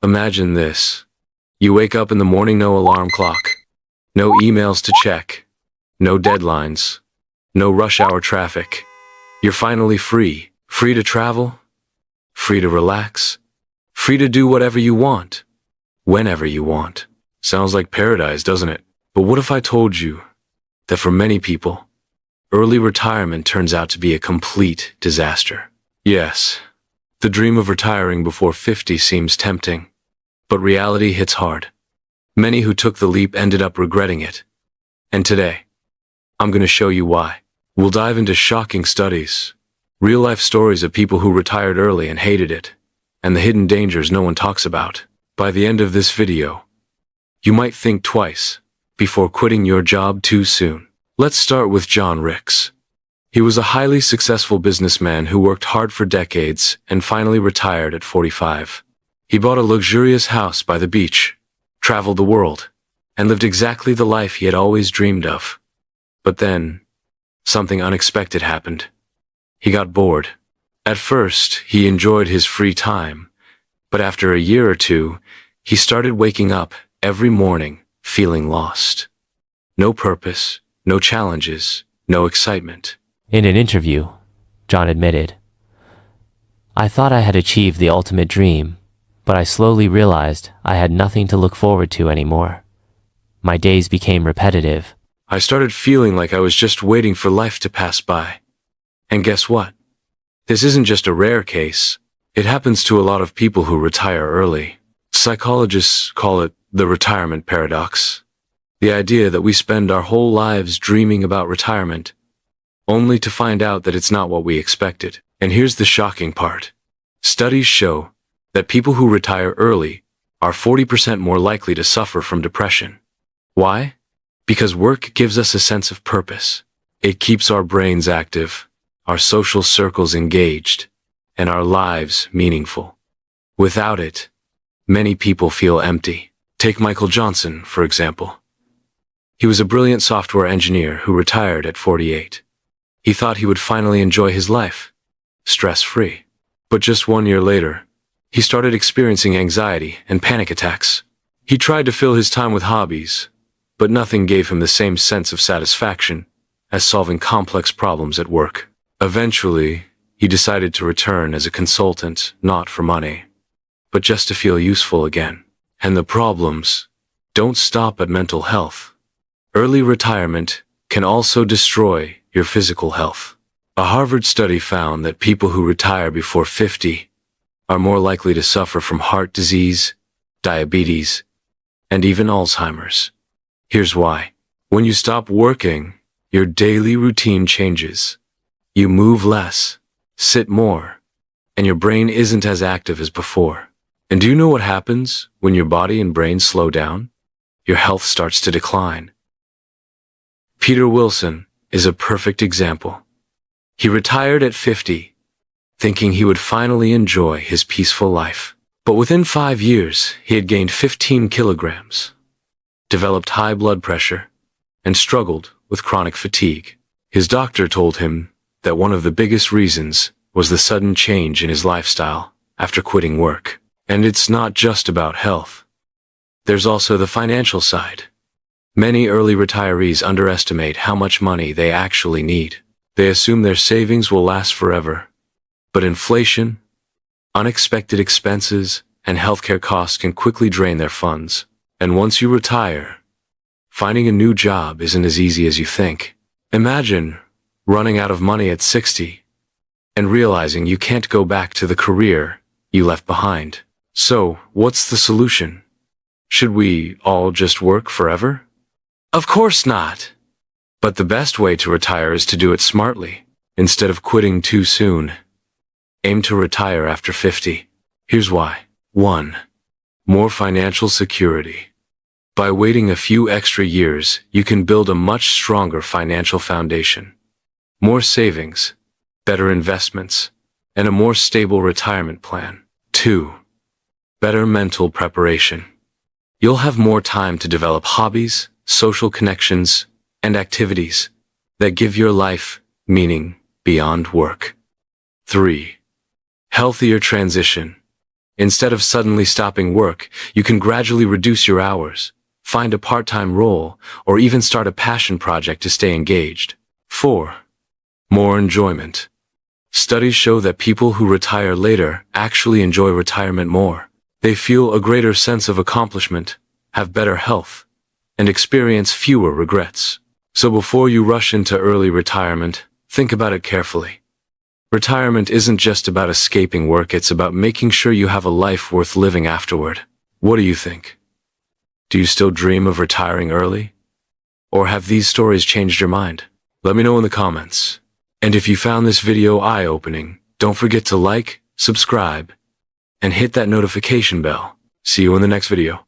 Imagine this. You wake up in the morning, no alarm clock, no emails to check, no deadlines, no rush hour traffic. You're finally free. Free to travel, free to relax, free to do whatever you want, whenever you want. Sounds like paradise, doesn't it? But what if I told you that for many people, early retirement turns out to be a complete disaster? Yes, the dream of retiring before 50 seems tempting, but reality hits hard. Many who took the leap ended up regretting it. And today, I'm going to show you why. We'll dive into shocking studies, real-life stories of people who retired early and hated it, and the hidden dangers no one talks about. By the end of this video, you might think twice before quitting your job too soon. Let's start with John Ricks. He was a highly successful businessman who worked hard for decades and finally retired at 45. He bought a luxurious house by the beach, traveled the world, and lived exactly the life he had always dreamed of. But then, something unexpected happened. He got bored. At first, he enjoyed his free time, but after a year or two, he started waking up every morning feeling lost. No purpose, no challenges, no excitement. In an interview, John admitted, "I thought I had achieved the ultimate dream, but I slowly realized I had nothing to look forward to anymore. My days became repetitive. I started feeling like I was just waiting for life to pass by. And guess what? This isn't just a rare case. It happens to a lot of people who retire early. Psychologists call it the retirement paradox. The idea that we spend our whole lives dreaming about retirement, only to find out that it's not what we expected. And here's the shocking part. Studies show that people who retire early are 40% more likely to suffer from depression. Why? Because work gives us a sense of purpose. It keeps our brains active, our social circles engaged, and our lives meaningful. Without it, many people feel empty. Take Michael Johnson, for example. He was a brilliant software engineer who retired at 48. He thought he would finally enjoy his life, stress-free. But just 1 year later, he started experiencing anxiety and panic attacks. He tried to fill his time with hobbies, but nothing gave him the same sense of satisfaction as solving complex problems at work. Eventually, he decided to return as a consultant, not for money, but just to feel useful again. And the problems don't stop at mental health. Early retirement can also destroy your physical health. A Harvard study found that people who retire before 50 are more likely to suffer from heart disease, diabetes, and even Alzheimer's. Here's why. When you stop working, your daily routine changes. You move less, sit more, and your brain isn't as active as before. And do you know what happens when your body and brain slow down? Your health starts to decline. Peter Wilson is a perfect example. He retired at 50, thinking he would finally enjoy his peaceful life. But within 5 years, he had gained 15 kilograms, developed high blood pressure, and struggled with chronic fatigue. His doctor told him that one of the biggest reasons was the sudden change in his lifestyle after quitting work. And it's not just about health. There's also the financial side. Many early retirees underestimate how much money they actually need. They assume their savings will last forever. But inflation, unexpected expenses, and healthcare costs can quickly drain their funds. And once you retire, finding a new job isn't as easy as you think. Imagine running out of money at 60 and realizing you can't go back to the career you left behind. So, what's the solution? Should we all just work forever? Of course not. But the best way to retire is to do it smartly. Instead of quitting too soon, aim to retire after 50. Here's why. 1. More financial security. By waiting a few extra years, you can build a much stronger financial foundation. More savings, better investments, and a more stable retirement plan. 2. Better mental preparation. You'll have more time to develop hobbies, social connections, and activities that give your life meaning beyond work. 3. Healthier transition. Instead of suddenly stopping work, you can gradually reduce your hours, find a part-time role, or even start a passion project to stay engaged. 4. More enjoyment. Studies show that people who retire later actually enjoy retirement more. They feel a greater sense of accomplishment, have better health, and experience fewer regrets. So before you rush into early retirement, think about it carefully. Retirement isn't just about escaping work, it's about making sure you have a life worth living afterward. What do you think? Do you still dream of retiring early? Or have these stories changed your mind? Let me know in the comments. And if you found this video eye-opening, don't forget to like, subscribe, and hit that notification bell. See you in the next video.